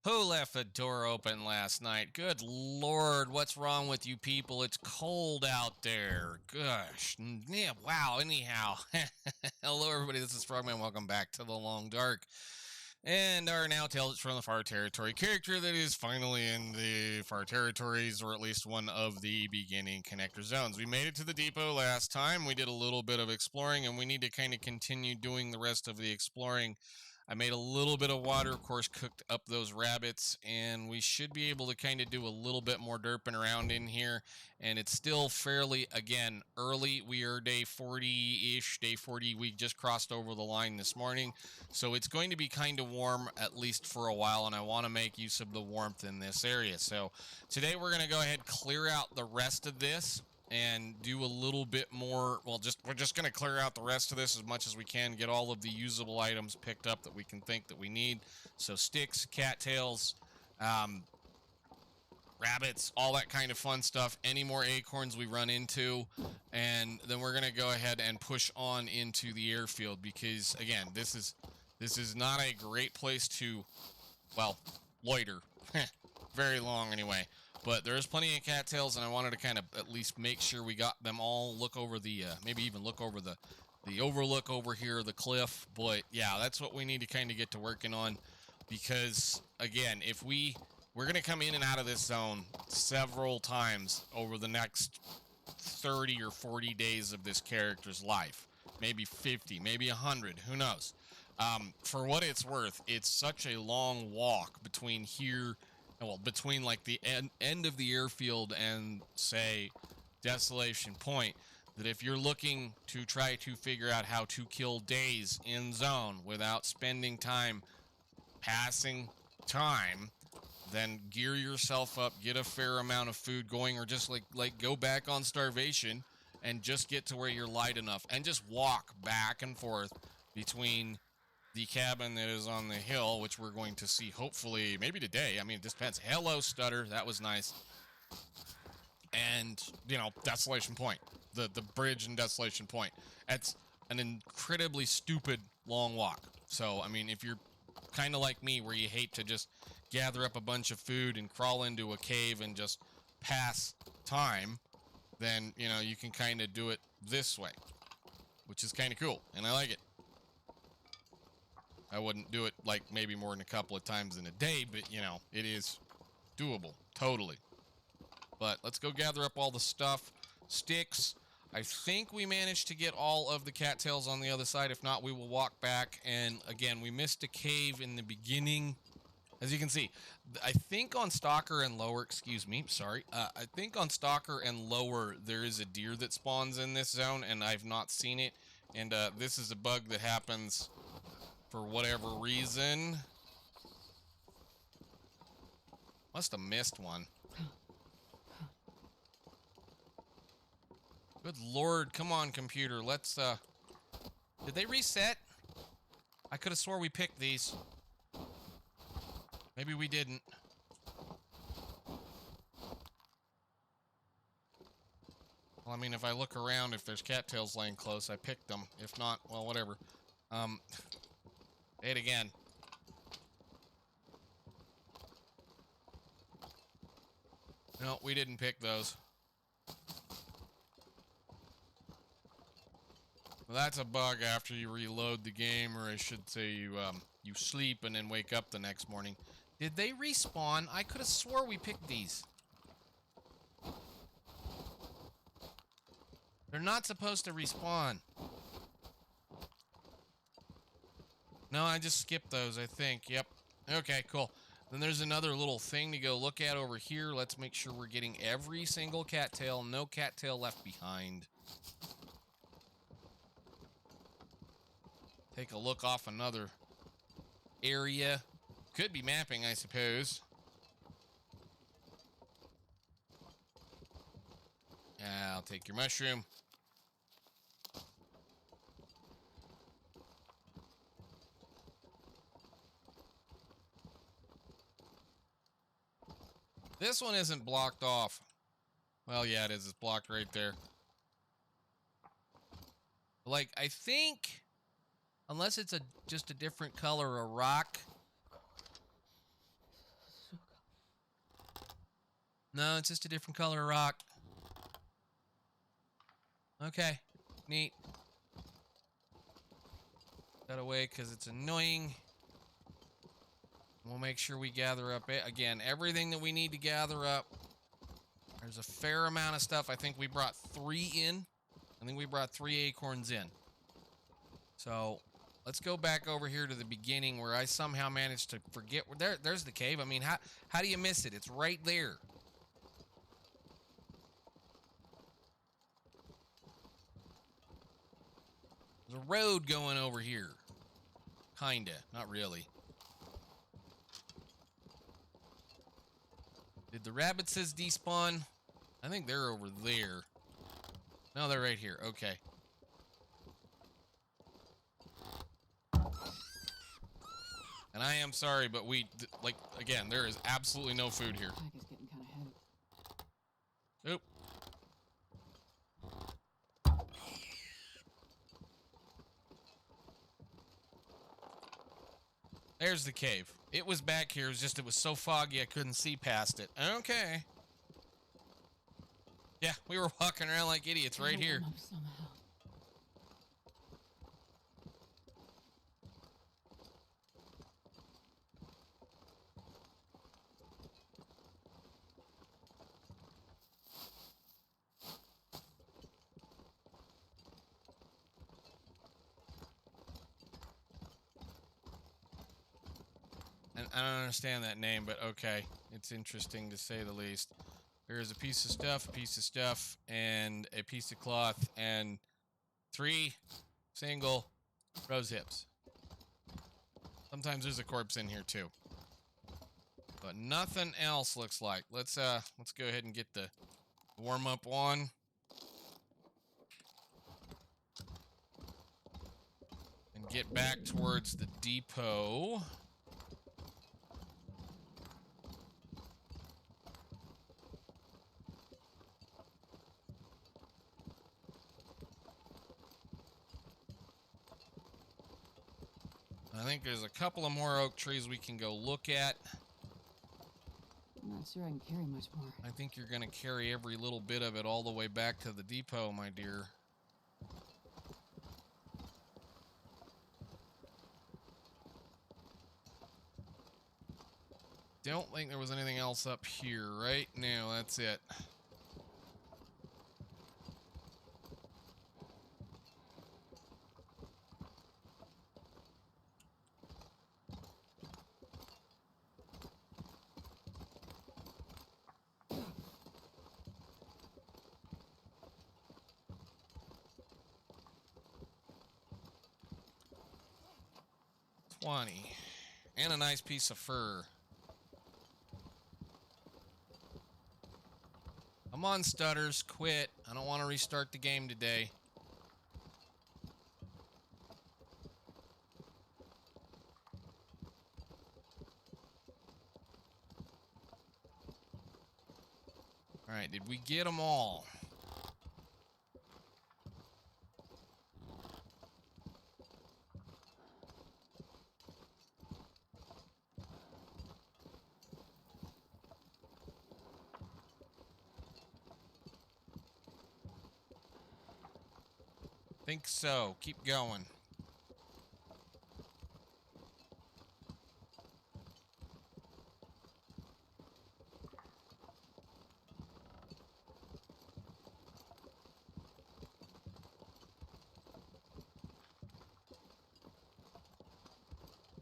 Who left the door open last night? Good Lord, what's wrong with you people? It's cold out there. Gosh. Yeah, wow. Anyhow, hello everybody. This is Frogman. Welcome back to the Long Dark. And our Now Tales from the Far Territory character that is finally in the Far Territories, or at least one of the beginning connector zones. We made it to the depot last time. We did a little bit of exploring, and we need to kind of continue doing the rest of the exploring. I made a little bit of water, of course, cooked up those rabbits, and we should be able to kind of do a little bit more derping around in here. And it's still fairly, again, early. We are day 40-ish, day 40. We just crossed over the line this morning. So it's going to be kind of warm, at least for a while, and I want to make use of the warmth in this area. So today we're going to go ahead, clear out the rest of this, and do a little bit more. Well, we're just going to clear out the rest of this as much as we can, get all of the usable items picked up that we can think that we need. So sticks, cattails, rabbits, all that kind of fun stuff. Any more acorns we run into, and then we're going to go ahead and push on into the airfield, because again, this is not a great place to, well, loiter very long anyway. But there's plenty of cattails, and I wanted to kind of at least make sure we got them all. Look over the, maybe even look over the overlook over here, the cliff. But yeah, that's what we need to kind of get to working on, because again, if we're going to come in and out of this zone several times over the next 30 or 40 days of this character's life, maybe 50, maybe 100, who knows. For what it's worth, it's such a long walk between here, well, between like the end of the airfield and, say, Desolation Point, that if you're looking to try to figure out how to kill days in zone without spending time passing time, then gear yourself up, get a fair amount of food going, or just like go back on starvation and just get to where you're light enough and just walk back and forth between the cabin that is on the hill, which we're going to see hopefully maybe today. I mean, it depends. Hello, Stutter. That was nice. And, Desolation Point. The bridge in Desolation Point. That's an incredibly stupid long walk. So, I mean, if you're kind of like me, where you hate to just gather up a bunch of food and crawl into a cave and just pass time, then, you can kind of do it this way, which is kind of cool, and I like it. I wouldn't do it like maybe more than a couple of times in a day, but it is doable, totally. But let's go gather up all the stuff. Sticks. I think we managed to get all of the cattails on the other side. If not, we will walk back. And again, we missed a cave in the beginning. As you can see, I think on Stalker and Lower, I think on Stalker and Lower, there is a deer that spawns in this zone, and I've not seen it. And this is a bug that happens for whatever reason. Must have missed one. Good Lord, come on, computer. Let's, did they reset? I could have swore we picked these. Maybe we didn't. Well, I mean, if I look around, if there's cattails laying close, I picked them. If not, well, whatever. Say it again. No, we didn't pick those. Well, that's a bug after you reload the game, or I should say you sleep and then wake up the next morning. Did they respawn? I could have swore we picked these. They're not supposed to respawn. No, I just skipped those, I think. Yep. Okay, cool. Then there's another little thing to go look at over here. Let's make sure we're getting every single cattail. No cattail left behind. Take a look off another area. Could be mapping, I suppose. I'll take your mushroom. This one isn't blocked off. Well, yeah, it is. It's blocked right there. Like, I think, unless it's just a different color of rock, No, it's just a different color of rock. Okay, neat. That away because it's annoying. We'll make sure we gather up, again, everything that we need to gather up. There's a fair amount of stuff. I think we brought 3 in. I think we brought 3 acorns in. So let's go back over here to the beginning where I somehow managed to forget. There's the cave. I mean, how do you miss it? It's right there. There's a road going over here. Kinda. Not really. Did the rabbits despawn? I think they're over there. No, they're right here. Okay. And I am sorry, but again, there is absolutely no food here. Pack is getting kind of heavy. Oop. There's the cave. It was back here. It was so foggy I couldn't see past it. Okay. Yeah, we were walking around like idiots right here. And I don't understand that name, but okay. It's interesting to say the least. There is a piece of stuff, and a piece of cloth, and 3 single rose hips. Sometimes there's a corpse in here too. But nothing else looks like. Let's go ahead and get the warm-up on. And get back towards the depot. I think there's a couple of more oak trees we can go look at. I'm not sure I can carry much more. I think you're going to carry every little bit of it all the way back to the depot, my dear. Don't think there was anything else up here, right? No, that's it. And a nice piece of fur. Come on, Stutters, quit. I don't want to restart the game today. Alright, did we get them all? Think so. Keep going.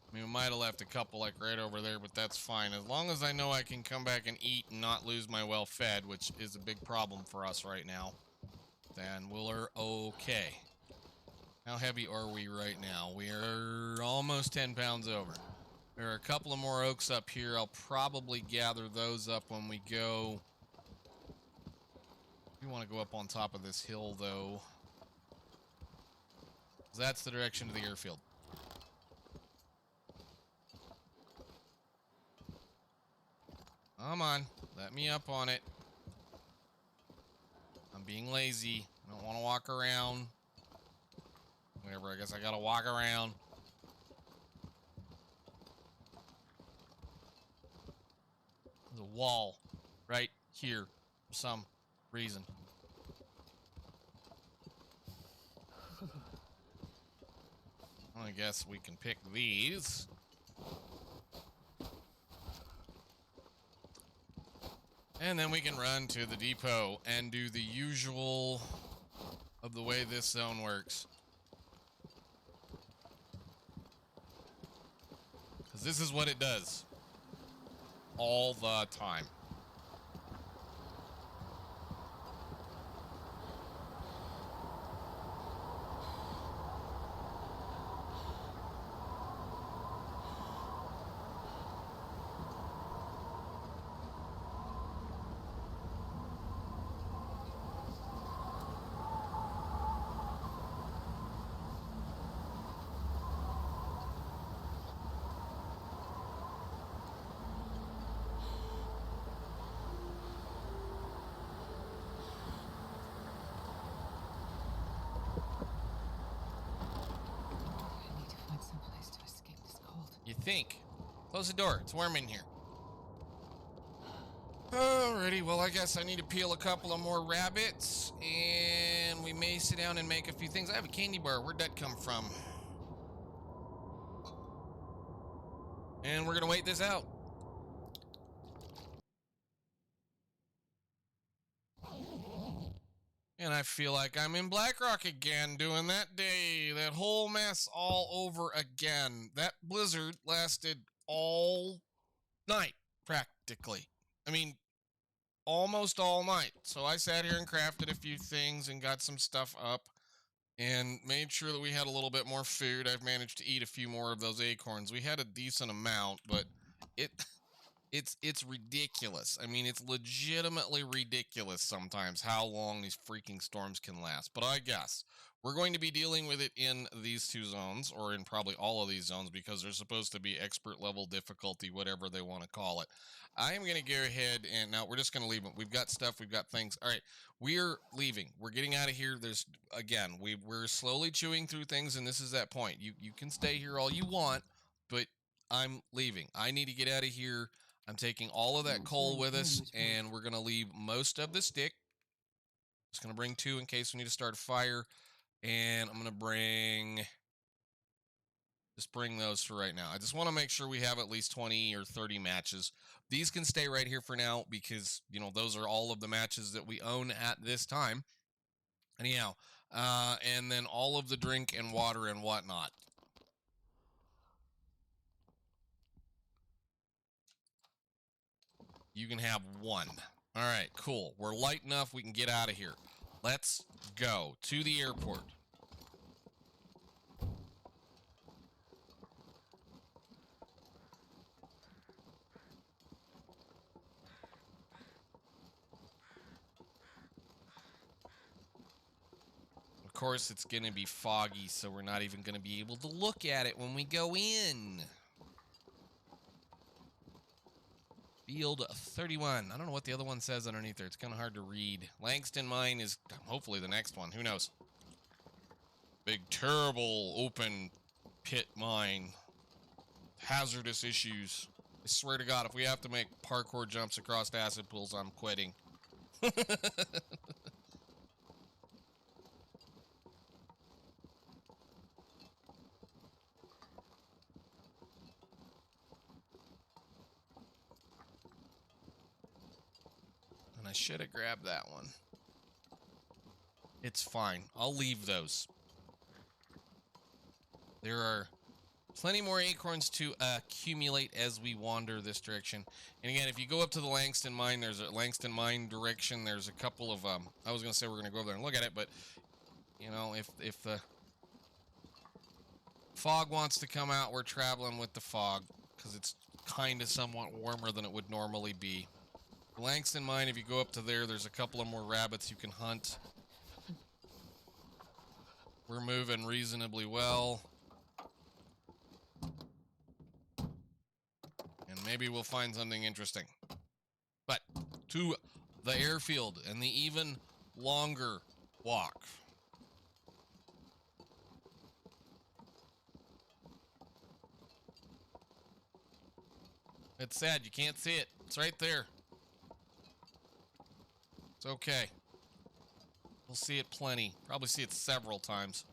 I mean, we might have left a couple like right over there, but that's fine. As long as I know I can come back and eat and not lose my well fed, which is a big problem for us right now, then we're okay. How heavy are we right now? We are almost 10 pounds over. There are a couple of more oaks up here. I'll probably gather those up when we go. We want to go up on top of this hill, though. That's the direction to the airfield. Come on, let me up on it. I'm being lazy. I don't want to walk around. Whatever, I guess I gotta walk around. There's a wall right here for some reason. I guess we can pick these. And then we can run to the depot and do the usual of the way this zone works. Because this is what it does all the time. You think. Close the door. It's warm in here. Alrighty, well, I guess I need to peel a couple of more rabbits, and we may sit down and make a few things. I have a candy bar. Where'd that come from? And we're gonna wait this out. And I feel like I'm in Blackrock again, doing that day, that whole mess all over again. That blizzard lasted all night, practically. I mean, almost all night. So I sat here and crafted a few things and got some stuff up and made sure that we had a little bit more food. I've managed to eat a few more of those acorns. We had a decent amount, but it's ridiculous. I mean, it's legitimately ridiculous sometimes how long these freaking storms can last. But I guess we're going to be dealing with it in these two zones, or in probably all of these zones, because they're supposed to be expert level difficulty, whatever they want to call it. I am going to go ahead and now we're just going to leave them. We've got stuff. We've got things. All right. We're leaving. We're getting out of here. There's, again, we're slowly chewing through things, and this is that point. You can stay here all you want, but I'm leaving. I need to get out of here. I'm taking all of that coal with us, and we're going to leave most of the stick. Just going to bring 2 in case we need to start a fire, and I'm going to bring those for right now. I just want to make sure we have at least 20 or 30 matches. These can stay right here for now because, you know, those are all of the matches that we own at this time. Anyhow, and then all of the drink and water and whatnot. You can have 1. All right, cool. We're light enough. We can get out of here. Let's go to the airport. Of course, it's going to be foggy, so we're not even going to be able to look at it when we go in. Field 31. I don't know what the other one says underneath there. It's kind of hard to read. Langston Mine is hopefully the next one. Who knows? Big, terrible, open pit mine. Hazardous issues. I swear to God, if we have to make parkour jumps across acid pools, I'm quitting. I should have grabbed that one. It's fine. I'll leave those. There are plenty more acorns to accumulate as we wander this direction. And again, if you go up to the Langston Mine, there's a Langston Mine direction. There's a couple of, I was going to say we're going to go over there and look at it, but, you know, if the fog wants to come out, we're traveling with the fog because it's kind of somewhat warmer than it would normally be. Langston Mine, if you go up to there, there's a couple of more rabbits you can hunt. We're moving reasonably well. And maybe we'll find something interesting. But to the airfield and the even longer walk. It's sad, you can't see it. It's right there. It's okay. We'll see it plenty. Probably see it several times.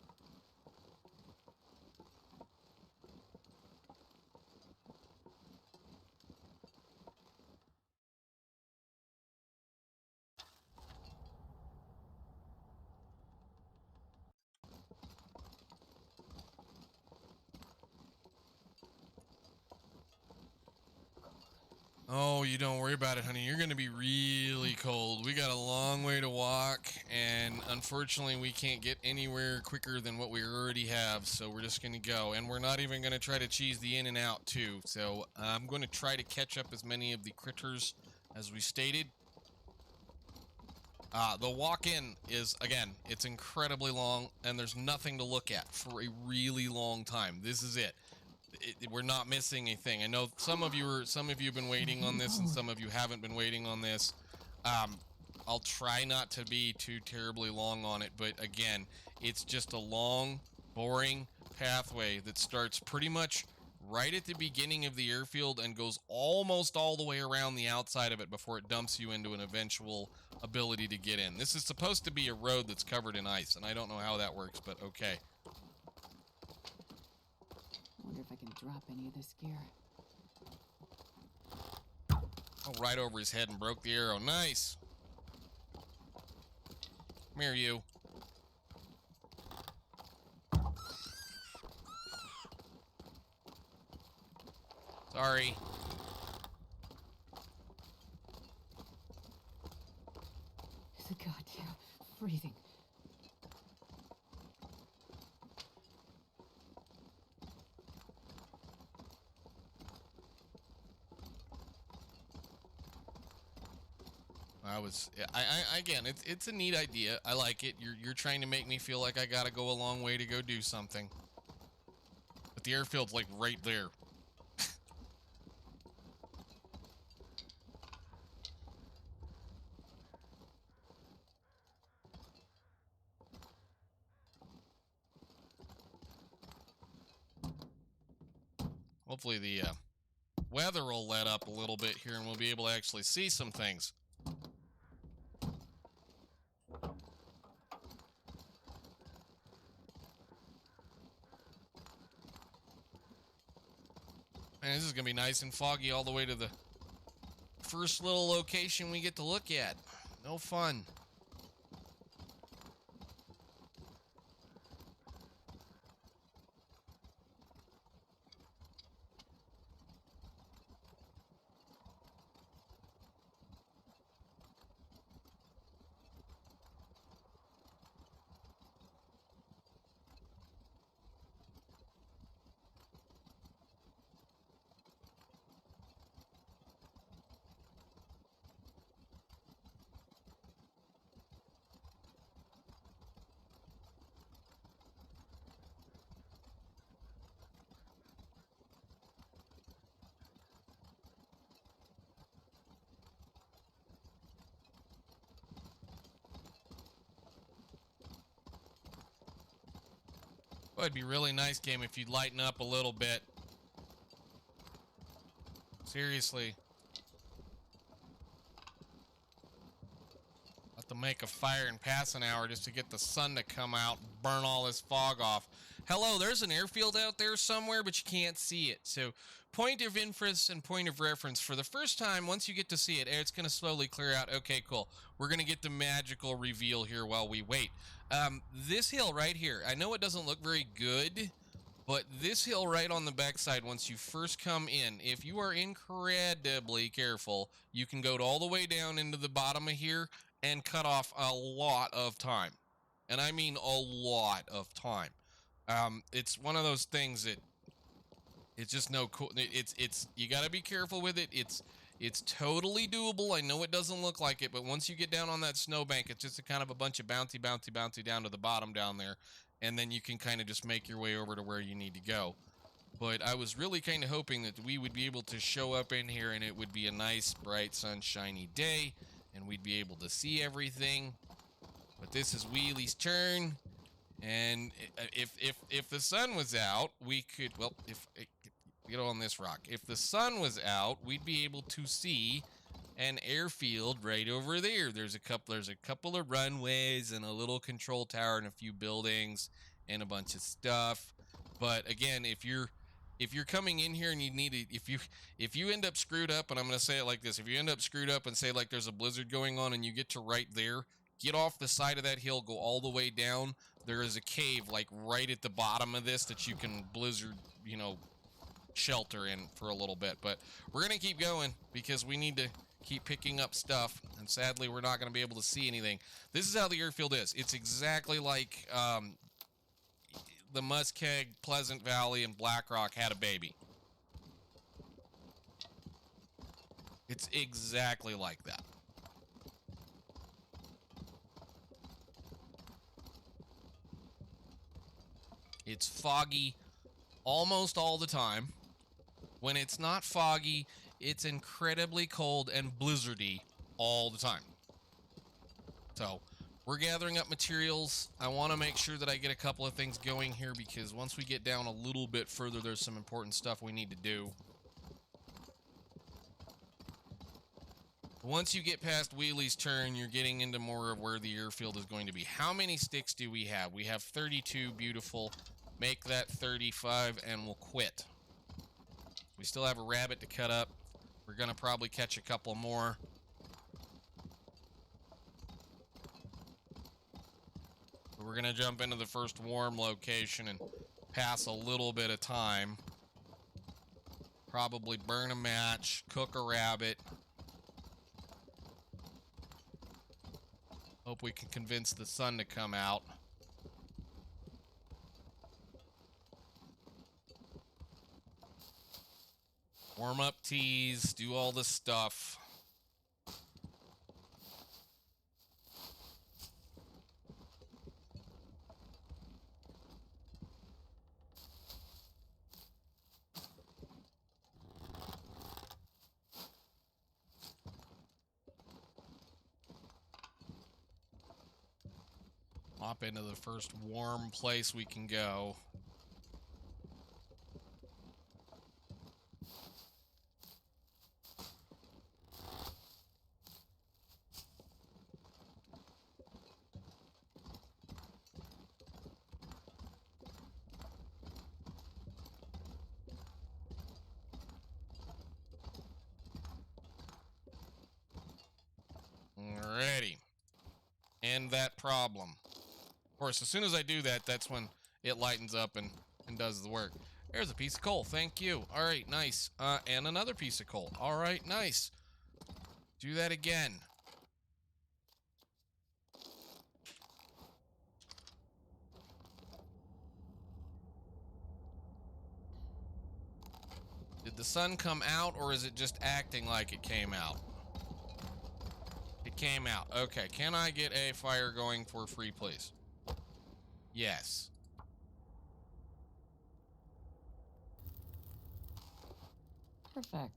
Oh, you don't worry about it, honey. You're going to be really cold. We got a long way to walk, and unfortunately, we can't get anywhere quicker than what we already have, so we're just going to go. And we're not even going to try to cheese the in and out, too. So I'm going to try to catch up as many of the critters as we stated. The walk-in is, again, it's incredibly long, and there's nothing to look at for a really long time. This is it. We're not missing a thing. I know some of you have been waiting on this, and some of you haven't been waiting on this. I'll try not to be too terribly long on it, but again, it's just a long, boring pathway that starts pretty much right at the beginning of the airfield and goes almost all the way around the outside of it before it dumps you into an eventual ability to get in. This is supposed to be a road that's covered in ice, and I don't know how that works, but okay. I wonder if I can drop any of this gear. Oh, right over his head and broke the arrow. Nice. Come here, you. Sorry. It's a goddamn freezing. Again, it's a neat idea. I like it. You're trying to make me feel like I gotta go a long way to go do something. But the airfield's like right there. Hopefully the weather will let up a little bit here and we'll be able to actually see some things. Man, this is gonna be nice and foggy all the way to the first little location we get to look at. No fun. Well, it'd be really nice, game, if you'd lighten up a little bit. Seriously. Have to make a fire and pass an hour just to get the sun to come out and burn all this fog off. Hello, there's an airfield out there somewhere, but you can't see it. So, point of inference and point of reference. For the first time, once you get to see it, it's going to slowly clear out. Okay, cool. We're going to get the magical reveal here while we wait. This hill right here, I know it doesn't look very good, but this hill right on the backside, once you first come in, if you are incredibly careful, you can go all the way down into the bottom of here and cut off a lot of time. And I mean a lot of time. It's one of those things that it's just no cool. It's you got to be careful with it. It's totally doable. I know it doesn't look like it, but once you get down on that snowbank, it's just a kind of a bunch of bouncy down to the bottom down there, and then you can kind of just make your way over to where you need to go. But I was really kind of hoping that we would be able to show up in here and it would be a nice, bright, sunshiny day, and we'd be able to see everything. But this is Wheelie's turn, and if the sun was out, we could, well, if get on this rock. If the sun was out, we'd be able to see an airfield right over there. There's a couple of runways and a little control tower and a few buildings and a bunch of stuff. But again, if you're coming in here and you need to, if you end up screwed up, and I'm going to say it like this, if you end up screwed up and say like there's a blizzard going on and you get to right there, get off the side of that hill, go all the way down. There is a cave like right at the bottom of this that you can blizzard, shelter in for a little bit. But we're going to keep going because we need to keep picking up stuff, and sadly we're not going to be able to see anything. This is how the airfield is. It's exactly like the Muskeg, Pleasant Valley, and Black Rock had a baby. It's exactly like that. It's foggy almost all the time. When it's not foggy, it's incredibly cold and blizzardy all the time. So, we're gathering up materials. I want to make sure that I get a couple of things going here because once we get down a little bit further, there's some important stuff we need to do. Once you get past Wheelie's turn, you're getting into more of where the airfield is going to be. How many sticks do we have? We have 32. Beautiful. Make that 35 and we'll quit. We still have a rabbit to cut up. We're going to probably catch a couple more. We're going to jump into the first warm location and pass a little bit of time. Probably burn a match, cook a rabbit. Hope we can convince the sun to come out. Warm up teas, do all this stuff. Hop into the first warm place we can go. Alrighty. End that problem. Of course, as soon as I do that, that's when it lightens up and does the work. There's a piece of coal. Thank you. All right, nice. And another piece of coal. All right, nice. Do that again. Did the sun come out, or is it just acting like it came out? It came out. Okay, can I get a fire going for free, please? Yes. Perfect.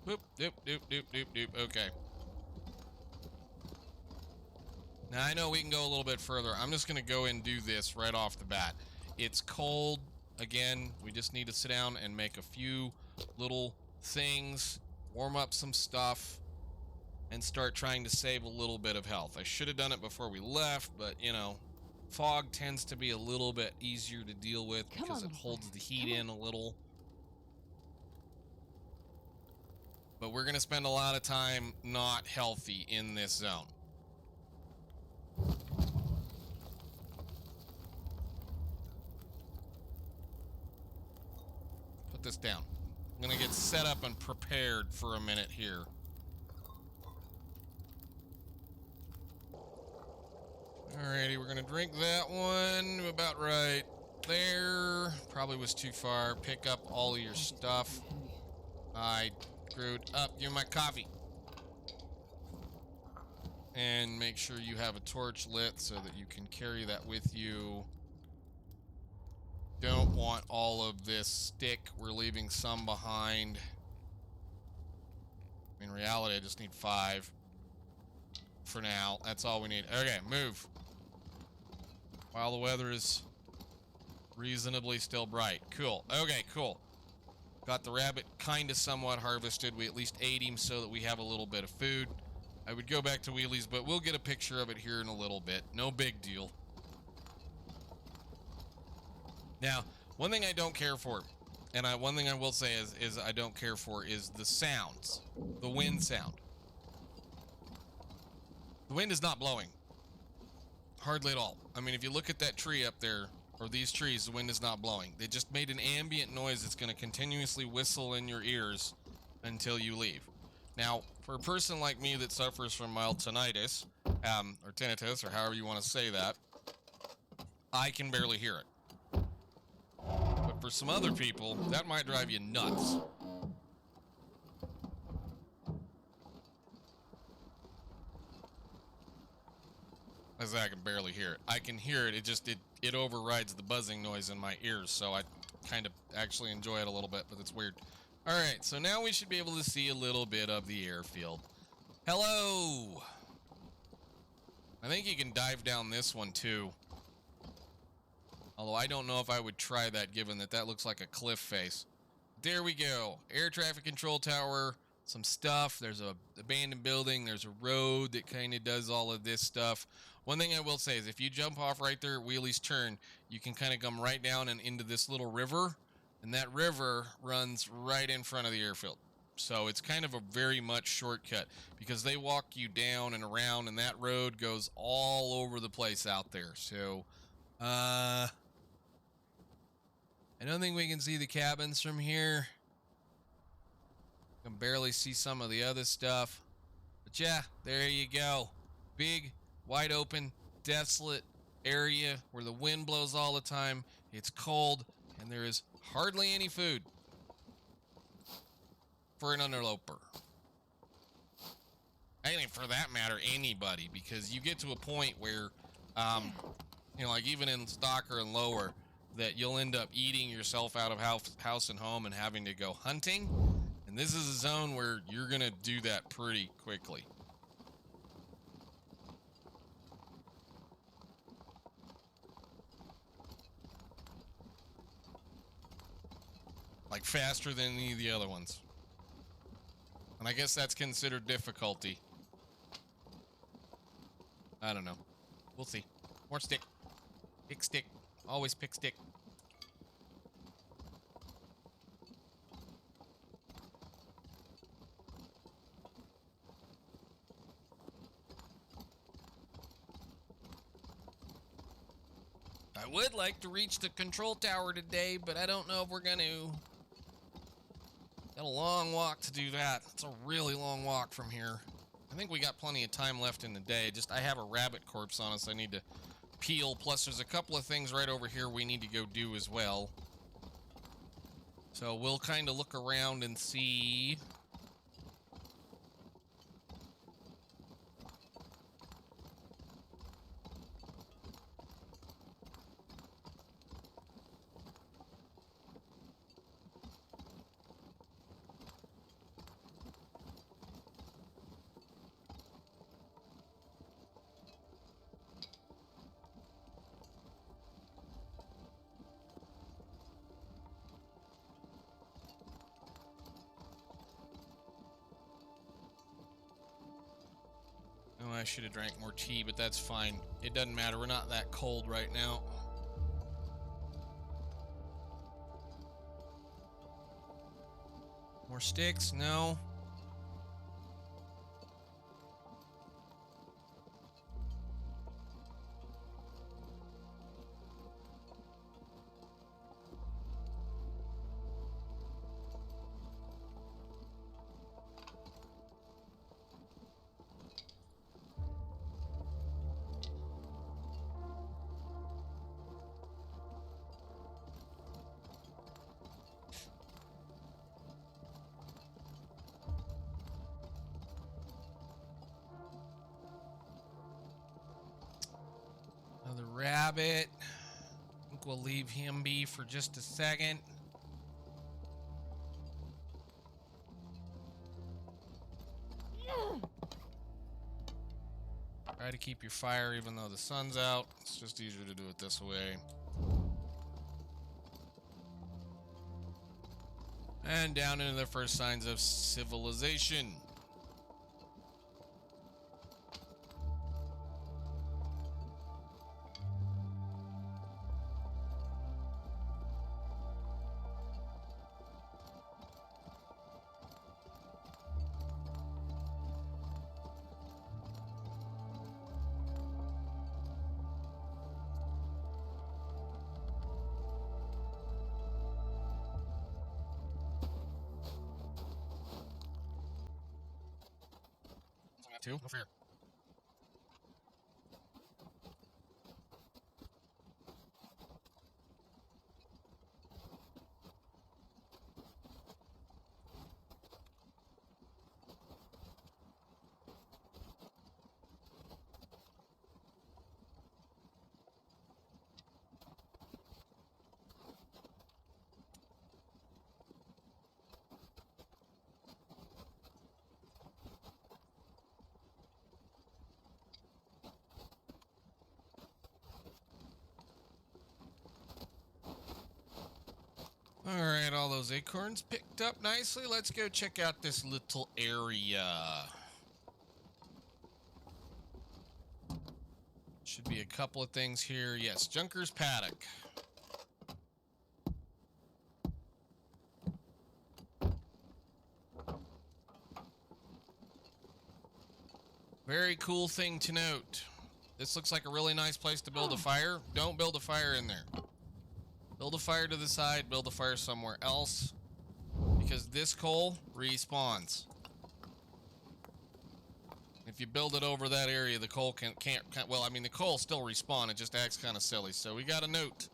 Boop, doop, doop, doop, doop, doop. Okay. Now, I know we can go a little bit further. I'm just going to go and do this right off the bat. It's cold. Again, we just need to sit down and make a few little things, warm up some stuff, and start trying to save a little bit of health. I should have done it before we left, but, fog tends to be a little bit easier to deal with because it holds the heat in a little. But we're going to spend a lot of time not healthy in this zone. Put this down. I'm going to get set up and prepared for a minute here. Alrighty, we're going to drink that one about right there. Probably was too far. Pick up all of your stuff. I screwed up. You're my coffee. And make sure you have a torch lit so that you can carry that with you. Don't want all of this stick. We're leaving some behind. In reality, I just need 5 for now. That's all we need. Okay, move. while the weather is reasonably still bright. Cool. Okay, cool. Got the rabbit kind of somewhat harvested. We at least ate him so that we have a little bit of food. I would go back to wheelies, but we'll get a picture of it here in a little bit. No big deal. Now, one thing I don't care for, and one thing I will say is I don't care for is the sounds. The wind sound. The wind is not blowing. Hardly at all. I mean, if you look at that tree up there, or these trees, the wind is not blowing. They just made an ambient noise that's going to continuously whistle in your ears until you leave. Now, for a person like me that suffers from mild tinnitus, or tinnitus, or however you want to say that, I can barely hear it. But for some other people, that might drive you nuts. As I can barely hear it. I can hear it, it overrides the buzzing noise in my ears, so I kind of actually enjoy it a little bit, but it's weird. Alright, so now we should be able to see a little bit of the airfield. Hello! I think you can dive down this one too. Although I don't know if I would try that, given that that looks like a cliff face. There we go. Air traffic control tower, some stuff. There's a abandoned building. There's a road that kind of does all of this stuff. One thing I will say is if you jump off right there at Wheelie's Turn, you can kind of come right down and into this little river. And that river runs right in front of the airfield. So it's kind of a very much shortcut because they walk you down and around, and that road goes all over the place out there. So, I don't think we can see the cabins from here. I can barely see some of the other stuff. But yeah, there you go. Big, wide open, desolate area where the wind blows all the time. It's cold, and there is hardly any food for an interloper. I mean, for that matter, anybody, because you get to a point where, you know, like even in Stalker and lower, that you'll end up eating yourself out of house and home and having to go hunting. And this is a zone where you're going to do that pretty quickly. Like faster than any of the other ones. And I guess that's considered difficulty. I don't know. We'll see. More stick. Pick stick. Always pick stick. I would like to reach the control tower today, but I don't know if we're going to. Got a long walk to do that. It's a really long walk from here. I think we got plenty of time left in the day. Just I have a rabbit corpse on us I need to peel. Plus there's a couple of things right over here we need to go do as well. So we'll kind of look around and see. Oh, I should have drank more tea, but that's fine. It doesn't matter. We're not that cold right now. More sticks? No. Another rabbit. I think we'll leave him be for just a second. Try to keep your fire even though the sun's out. It's just easier to do it this way. And down into the first signs of civilization. Two, no fear. All right, all those acorns picked up nicely. Let's go check out this little area. Should be a couple of things here. Yes, Junker's Paddock. Very cool thing to note. This looks like a really nice place to build a fire. Don't build a fire in there. Build a fire to the side, build a fire somewhere else, because this coal respawns. If you build it over that area, the coal can't well, I mean, the coal still respawn, it just acts kind of silly. So we got a note.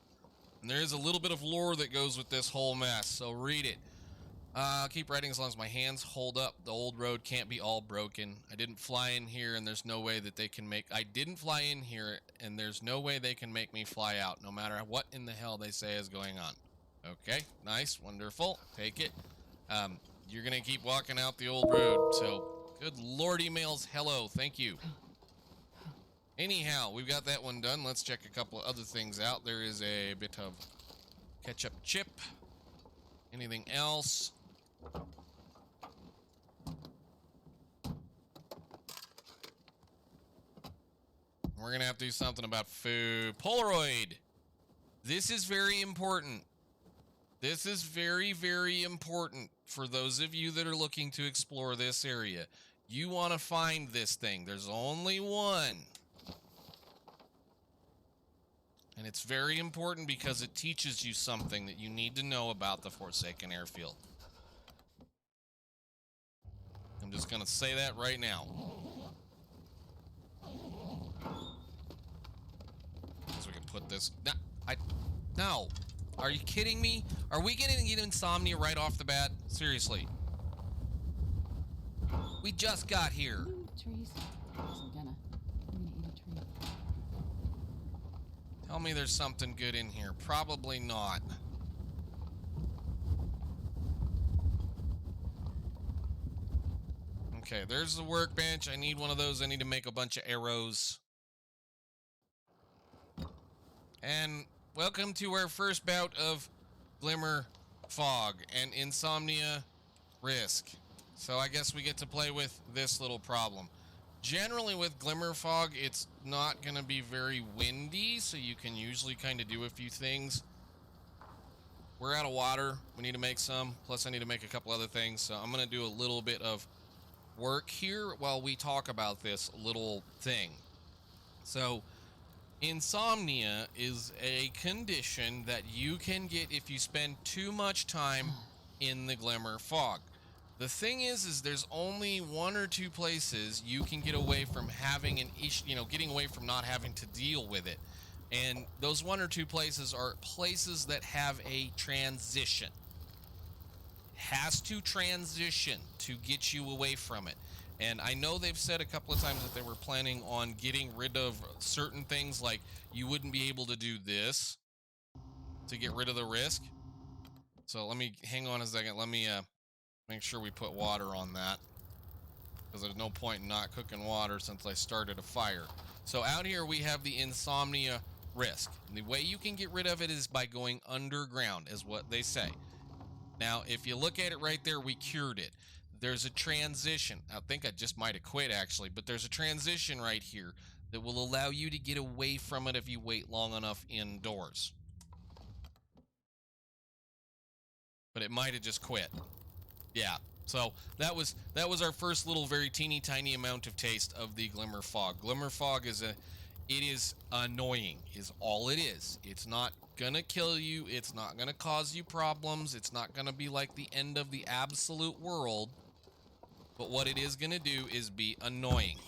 And there is a little bit of lore that goes with this whole mess, so read it. I'll keep writing as long as my hands hold up. The old road can't be all broken. I didn't fly in here, and there's no way that they can make... I didn't fly in here, and there's no way they can make me fly out, no matter what in the hell they say is going on. Okay, nice, wonderful. Take it. You're gonna keep walking out the old road, so... Good Lord, emails, hello, thank you. Anyhow, we've got that one done. Let's check a couple of other things out. There is a bit of ketchup chip. Anything else? We're gonna have to do something about food. Polaroid. This is very important. This is very, very important for those of you that are looking to explore this area. You want to find this thing. There's only one. And it's very important because it teaches you something that you need to know about the Forsaken Airfield. I'm just going to say that right now. So we can put this... No. Are you kidding me? Are we going to get insomnia right off the bat? Seriously. We just got here. Trees. I'm gonna eat a tree. Tell me there's something good in here. Probably not. Okay, there's the workbench. I need one of those. I need to make a bunch of arrows. And welcome to our first bout of Glimmer Fog and Insomnia Risk. So I guess we get to play with this little problem. Generally with Glimmer Fog, it's not going to be very windy, so you can usually kind of do a few things. We're out of water. We need to make some. Plus I need to make a couple other things. So I'm going to do a little bit of work here while we talk about this little thing. So insomnia is a condition that you can get if you spend too much time in the Glimmer Fog. The thing is there's only one or two places you can get away from having an issue, getting away from not having to deal with it. And those one or two places are places that have a transition. Has to transition to get you away from it. And I know they've said a couple of times that they were planning on getting rid of certain things, like you wouldn't be able to do this to get rid of the risk. So let me hang on a second. Let me make sure we put water on that, because there's no point in not cooking water since I started a fire. So out here we have the insomnia risk. And the way you can get rid of it is by going underground, is what they say. Now, if you look at it right there, we cured it. There's a transition. I think I just might have quit, actually, but there's a transition right here that will allow you to get away from it if you wait long enough indoors. But it might have just quit. Yeah. So that was our first little very teeny tiny amount of taste of the glimmer fog. Glimmer fog is it is annoying, is all it is. It's not gonna kill you. It's not gonna cause you problems. It's not gonna be like the end of the absolute world. But what it is gonna do is be annoying.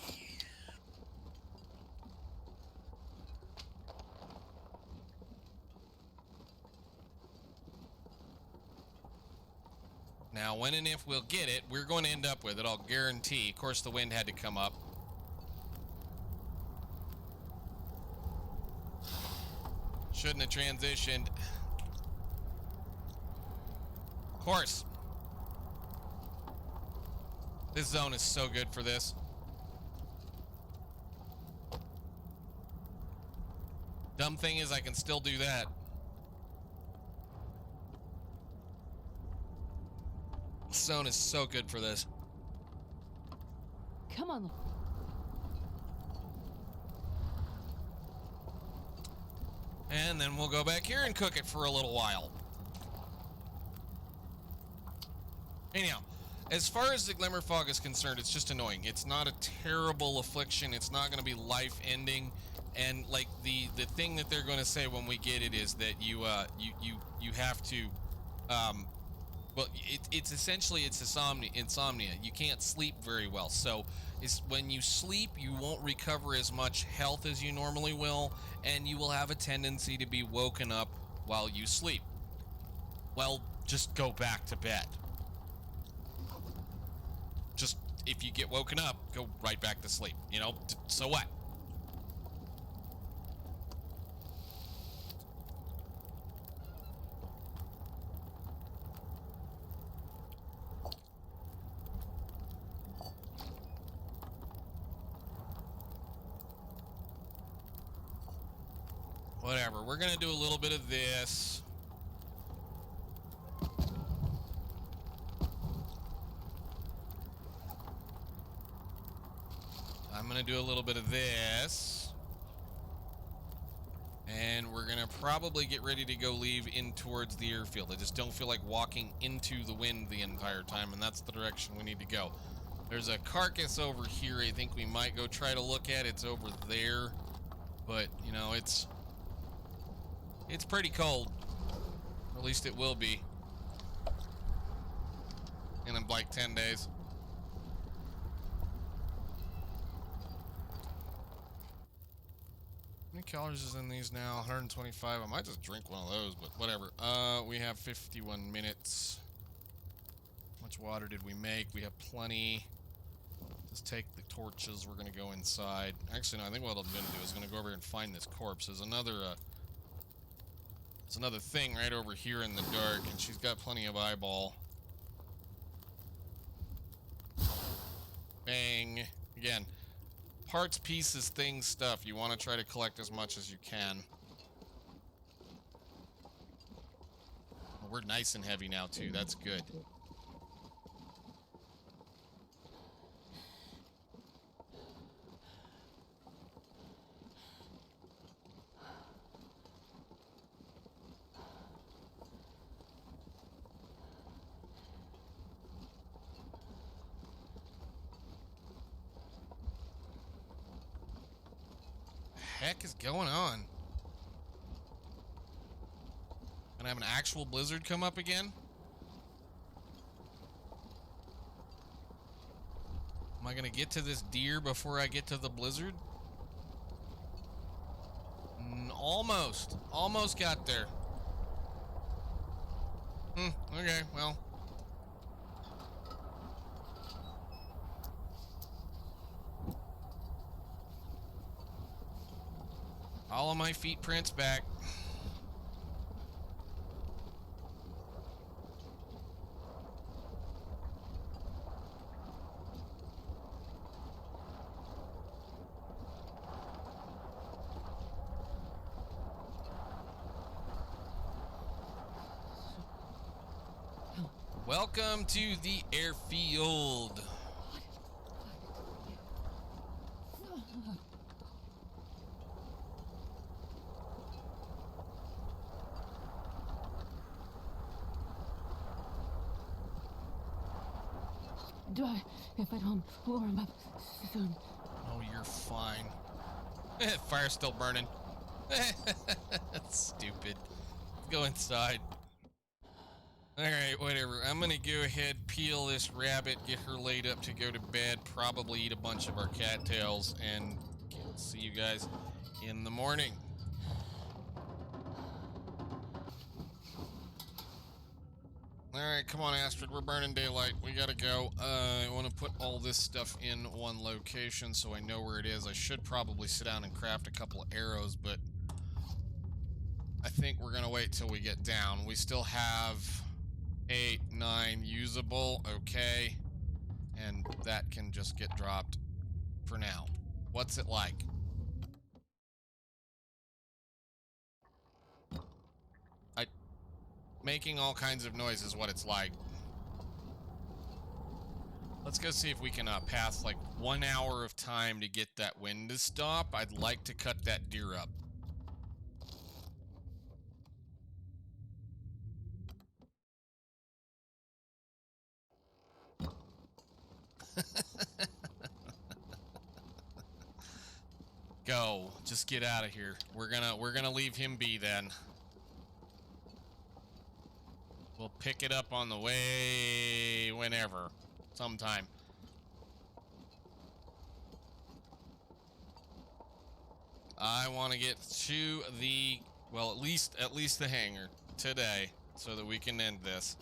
Now, when and if we'll get it, we're going to end up with it, I'll guarantee. Of course, the wind had to come up. Shouldn't have transitioned. Of course. This zone is so good for this. Dumb thing is I can still do that. This zone is so good for this. Come on. And then we'll go back here and cook it for a little while. Anyhow, as far as the glimmer fog is concerned, it's just annoying. It's not a terrible affliction. It's not going to be life-ending. And like the thing that they're going to say when we get it is that you have to well, it's essentially insomnia. You can't sleep very well. So when you sleep, you won't recover as much health as you normally will, and you will have a tendency to be woken up while you sleep. Well, just go back to bed. Just, if you get woken up, go right back to sleep. You know, so what? Whatever, we're gonna do a little bit of this. I'm gonna do a little bit of this. And we're gonna probably get ready to go leave in towards the airfield. I just don't feel like walking into the wind the entire time, and that's the direction we need to go. There's a carcass over here I think we might go try to look at. It's over there. But, you know, it's pretty cold. Or at least it will be. In like 10 days. How many calories is in these now? 125. I might just drink one of those, but whatever. We have 51 minutes. How much water did we make? We have plenty. Just take the torches. We're going to go inside. Actually, no, I think what I'm going to do is going to go over here and find this corpse. There's another thing right over here in the dark, and she's got plenty of eyeball. Bang. Again, parts, pieces, things, stuff. You want to try to collect as much as you can. Well, we're nice and heavy now, too. That's good. Heck is going on? Gonna have an actual blizzard come up again? Am I gonna get to this deer before I get to the blizzard? Almost. Almost got there. Okay, well. Follow my feet prints back. Welcome to the airfield. Die if I don't warm up soon. Oh, you're fine. Fire's still burning. That's stupid. Go inside. Alright, whatever. I'm gonna go ahead, peel this rabbit, get her laid up to go to bed, probably eat a bunch of our cattails, and see you guys in the morning. Alright, come on, Astrid. We're burning daylight. We gotta go. I want to put all this stuff in one location so I know where it is. I should probably sit down and craft a couple of arrows, but I think we're gonna wait till we get down. We still have 8, 9 usable. Okay. And that can just get dropped for now. What's it like? Making all kinds of noise is what it's like. Let's go see if we can pass like 1 hour of time to get that wind to stop. I'd like to cut that deer up. Go. Just get out of here. We're gonna leave him be then. We'll pick it up on the way whenever. Sometime. I want to get to the, well, at least the hangar today so that we can end this.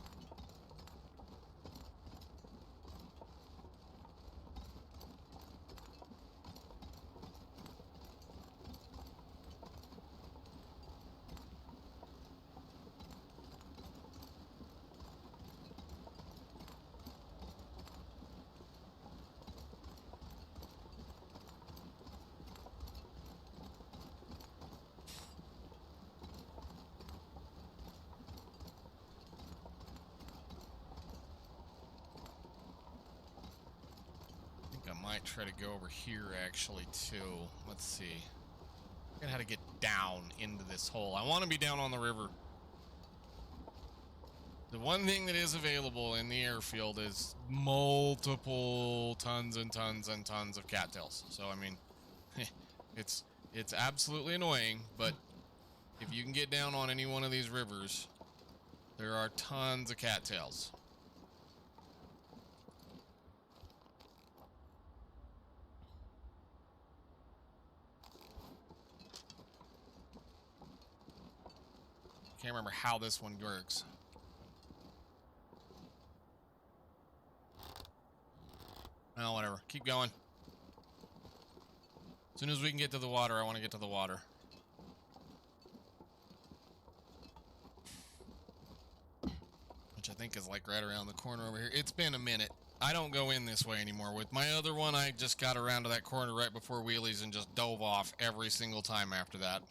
Might try to go over here actually too. Let's see. Figure out how to get down into this hole. I want to be down on the river. The one thing that is available in the airfield is multiple tons and tons and tons of cattails. So I mean, it's absolutely annoying, but if you can get down on any one of these rivers, there are tons of cattails. Can't remember how this one works. Oh, whatever. Keep going. As soon as we can get to the water, I want to get to the water. Which I think is like right around the corner over here. It's been a minute. I don't go in this way anymore. With my other one, I just got around to that corner right before wheelies and just dove off every single time after that.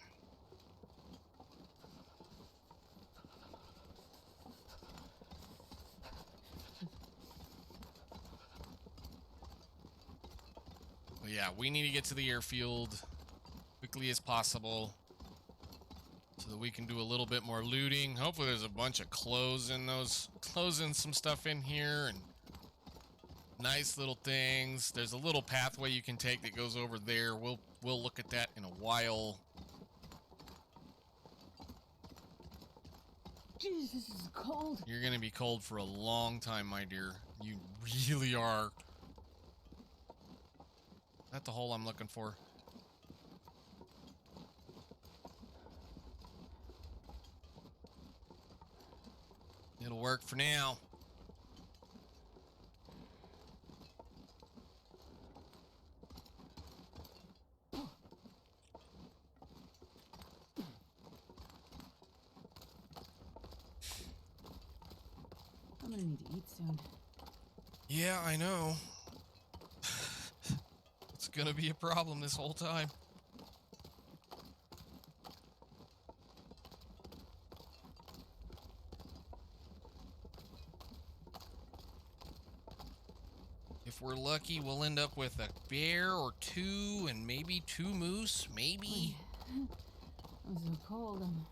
But yeah, we need to get to the airfield quickly as possible so that we can do a little bit more looting. Hopefully there's a bunch of clothes in some stuff in here and nice little things. There's a little pathway you can take that goes over there. We'll look at that in a while. Jeez, this is cold. You're gonna be cold for a long time, my dear. You really are. Is that the hole I'm looking for? It'll work for now. I'm gonna need to eat soon. Yeah, I know. It's gonna be a problem this whole time. If we're lucky, we'll end up with a bear or two and maybe 2 moose, maybe. I'm so cold. I'm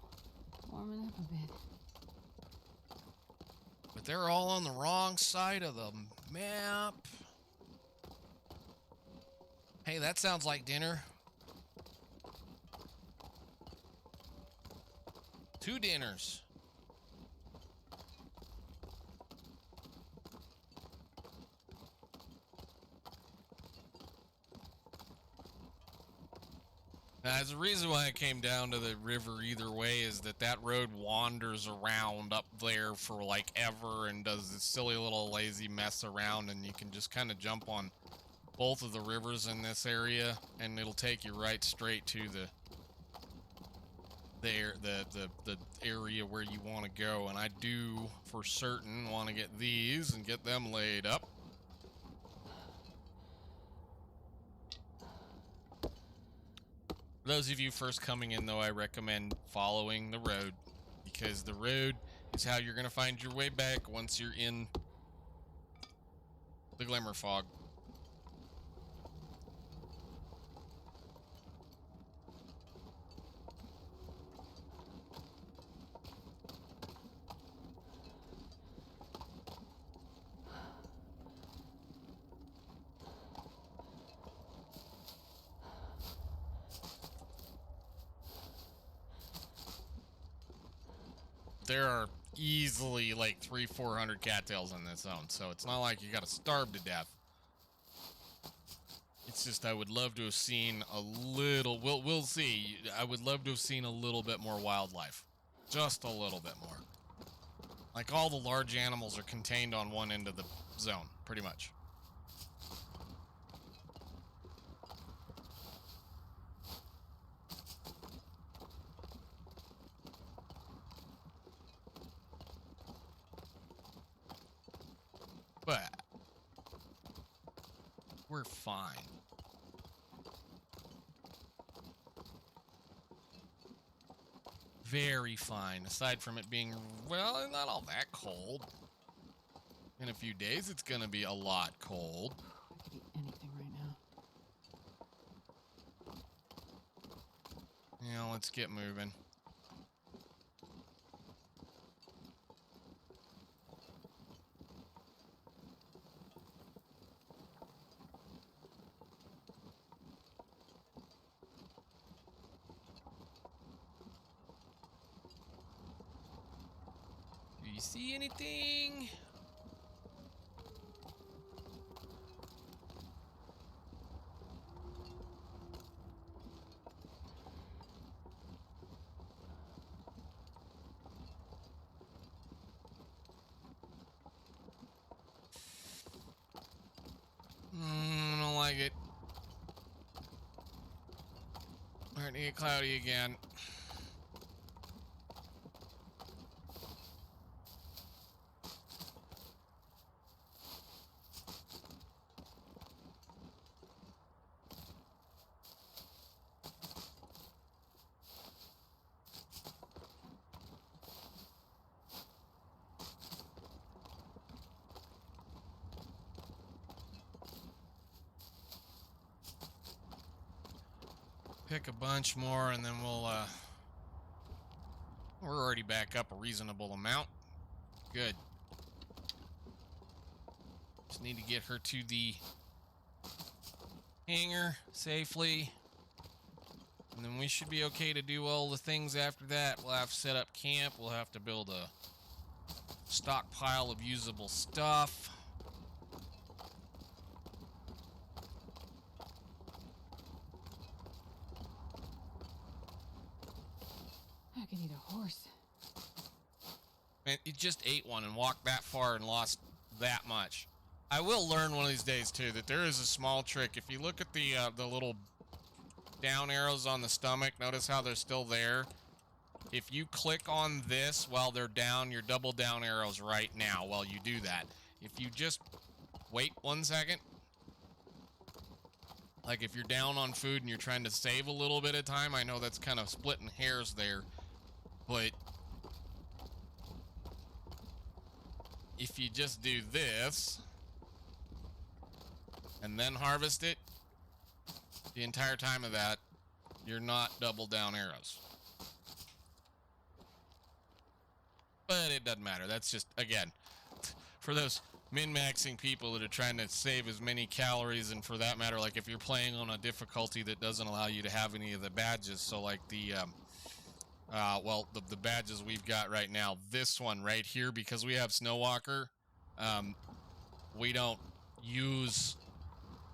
warming up a bit. But they're all on the wrong side of the map. Hey, that sounds like dinner. 2 dinners. Now, the reason why I came down to the river either way is that road wanders around up there for like ever and does this silly little lazy mess around, and you can just kind of jump on both of the rivers in this area and it'll take you right straight to the area where you want to go. And I do for certain want to get these and get them laid up. For those of you first coming in, though, I recommend following the road, because the road is how you're going to find your way back once you're in the glimmer fog. There are easily like 300-400 cattails in this zone, so it's not like you gotta starve to death. It's just I would love to have seen a little. We'll see. I would love to have seen a little bit more wildlife, just a little bit more. Like all the large animals are contained on one end of the zone, pretty much. But we're fine. Very fine, aside from it being, well, not all that cold. In a few days, it's gonna be a lot cold. I could eat anything right now. Yeah, let's get moving. Do you see anything? I don't like it. Starting to get cloudy again. Pick a bunch more and then we're already back up a reasonable amount. Good. Just need to get her to the hangar safely. And then we should be okay to do all the things after that. We'll have to set up camp. We'll have to build a stockpile of usable stuff. I could eat a horse. Man, it just ate one and walked that far and lost that much. I will learn one of these days too that there is a small trick. If you look at the little down arrows on the stomach, notice how they're still there. If you click on this while they're down, your double down arrows right now while you do that. If you just wait 1 second, like if you're down on food and you're trying to save a little bit of time, I know that's kind of splitting hairs there, but if you just do this, and then harvest it, the entire time of that, you're not double down arrows. But it doesn't matter. That's just, again, for those min-maxing people that are trying to save as many calories, and for that matter, like if you're playing on a difficulty that doesn't allow you to have any of the badges, so like the badges we've got right now, this one right here, because we have Snowwalker, we don't use,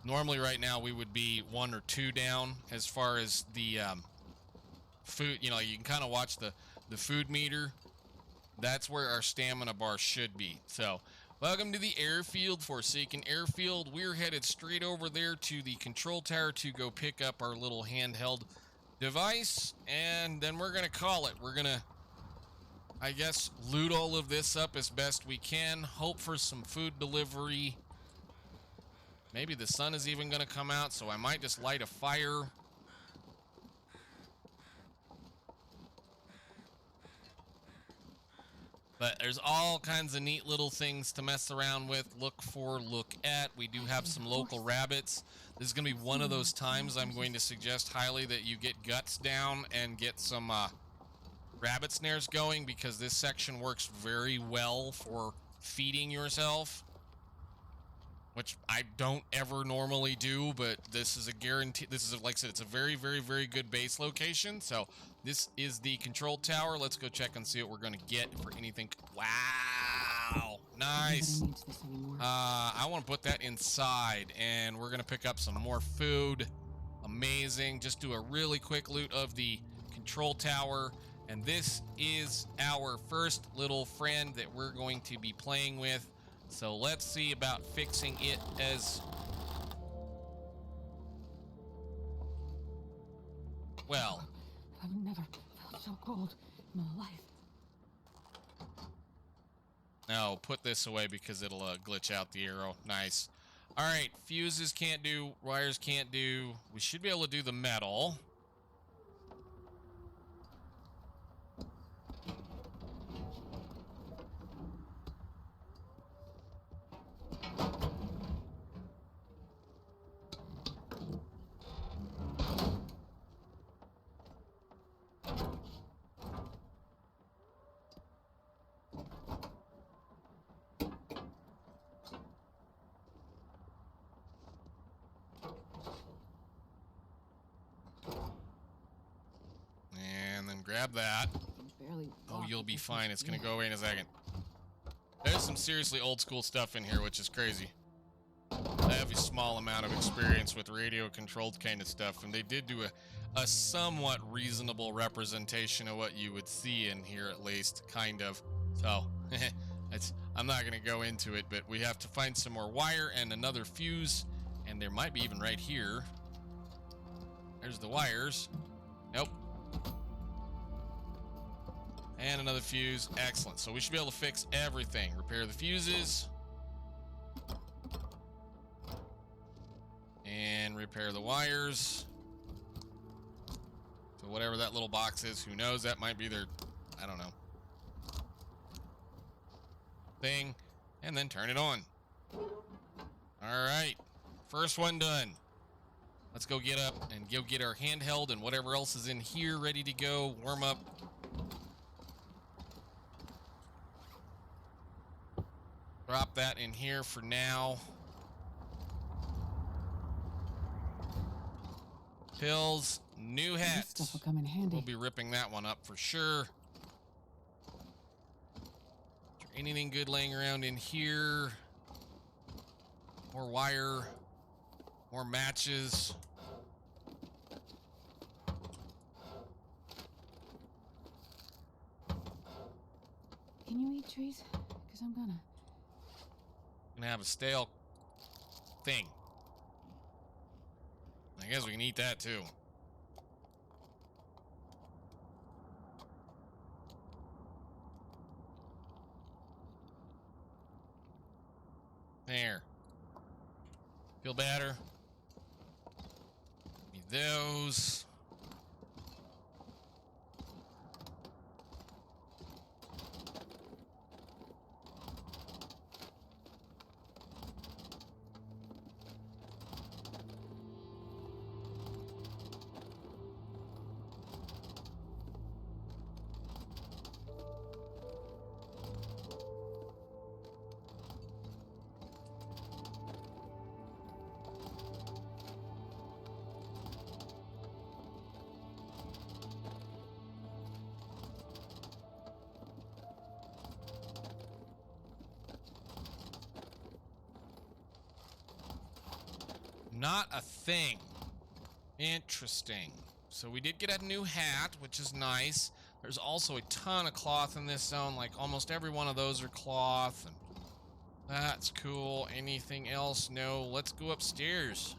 normally right now we would be 1 or 2 down as far as the food, you know, you can kind of watch the food meter. That's where our stamina bar should be. So, welcome to the Airfield, Forsaken Airfield. We're headed straight over there to the control tower to go pick up our little handheld device, and then we're gonna call it. We're gonna, I guess, loot all of this up as best we can, hope for some food delivery. Maybe the sun is even gonna come out, so I might just light a fire. But there's all kinds of neat little things to mess around with, look for, look at. We do have some local rabbits. This is going to be one of those times I'm going to suggest highly that you get guts down and get some rabbit snares going, because this section works very well for feeding yourself, which I don't ever normally do, but this is a guarantee. This is, like I said, it's a very, very, very good base location. So this is the control tower. Let's go check and see what we're going to get for anything. Wow. Nice. I want to put that inside, and we're going to pick up some more food. Amazing. Just do a really quick loot of the control tower. And this is our first little friend that we're going to be playing with. So let's see about fixing it as well. I've never felt so cold in my life. No, put this away because it'll glitch out the arrow. Nice. All right, fuses can't do, wires can't do. We should be able to do the metal. Grab that. Oh, you'll be fine. It's gonna go away in a second. There's some seriously old school stuff in here, which is crazy. I have a small amount of experience with radio controlled kind of stuff, and they did do a somewhat reasonable representation of what you would see in here, at least, kind of. So, I'm not gonna go into it, but we have to find some more wire and another fuse, and there might be even right here. There's the wires. Nope. And another fuse. Excellent. So we should be able to fix everything. Repair the fuses. And repair the wires. So whatever that little box is, who knows? That might be their, I don't know, thing. And then turn it on. Alright. First one done. Let's go get up and go get our handheld and whatever else is in here ready to go. Warm up. Drop that in here for now. Pills, new hat. This stuff will come in handy. We'll be ripping that one up for sure. Is there anything good laying around in here? More wire, more matches. Can you eat trees? Because I'm gonna. Gonna have a stale thing. I guess we can eat that too. There. Feel better? Give me those. Not a thing. Interesting. So we did get a new hat, which is nice. There's also a ton of cloth in this zone. Like almost every one of those are cloth. And that's cool. Anything else? No. Let's go upstairs.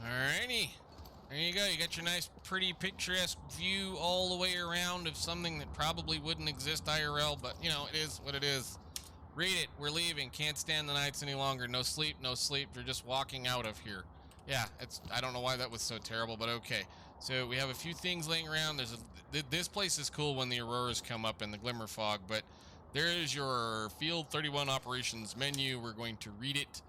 Alrighty. There you go. You got your nice, pretty, picturesque view all the way around of something that probably wouldn't exist IRL, but, you know, it is what it is. Read it. We're leaving. Can't stand the nights any longer. No sleep, no sleep. They're just walking out of here. Yeah, I don't know why that was so terrible, but okay. So we have a few things laying around. This place is cool when the auroras come up in the glimmer fog, but there is your Field 31 operations menu. We're going to read it.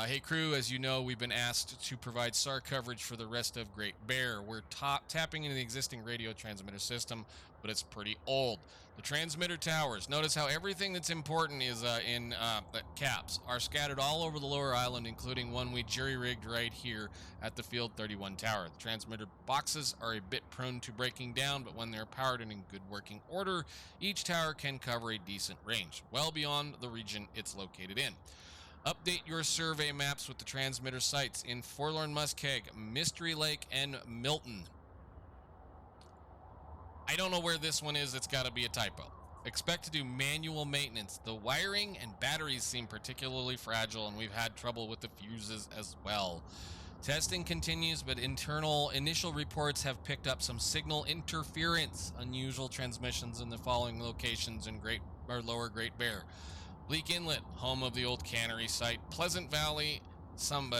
Hey crew, as you know, we've been asked to provide SAR coverage for the rest of Great Bear. We're tapping into the existing radio transmitter system, but it's pretty old. The transmitter towers, notice how everything that's important is in caps, are scattered all over the lower island, including one we jury-rigged right here at the Field 31 tower. The transmitter boxes are a bit prone to breaking down, but when they're powered and in good working order, each tower can cover a decent range, well beyond the region it's located in. Update your survey maps with the transmitter sites in Forlorn Muskeg, Mystery Lake, and Milton. I don't know where this one is. It's got to be a typo. Expect to do manual maintenance. The wiring and batteries seem particularly fragile, and we've had trouble with the fuses as well. Testing continues, but initial reports have picked up some signal interference. Unusual transmissions in the following locations in Lower Great Bear. Bleak Inlet, home of the old cannery site. Pleasant Valley, some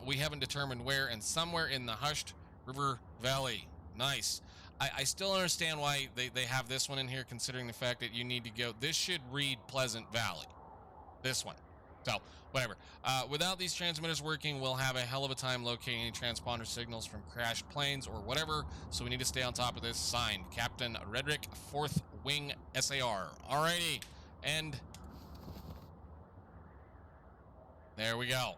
we haven't determined where, and somewhere in the Hushed River Valley. Nice. I still understand why they have this one in here, considering the fact that you need to go. This should read Pleasant Valley. This one. So, whatever. Without these transmitters working, we'll have a hell of a time locating any transponder signals from crashed planes or whatever, so we need to stay on top of this. Signed, Captain Redrick, 4th Wing SAR. Alrighty. And there we go.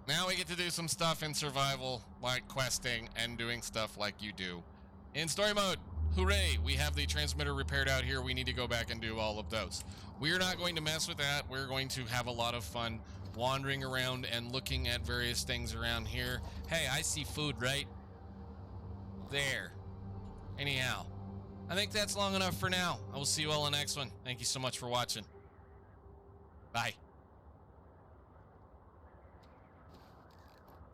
Now we get to do some stuff in survival, like questing and doing stuff like you do in story mode. Hooray! We have the transmitter repaired out here. We need to go back and do all of those. We're not going to mess with that. We're going to have a lot of fun wandering around and looking at various things around here. Hey, I see food right there. Anyhow, I think that's long enough for now. I will see you all in the next one. Thank you so much for watching. Bye.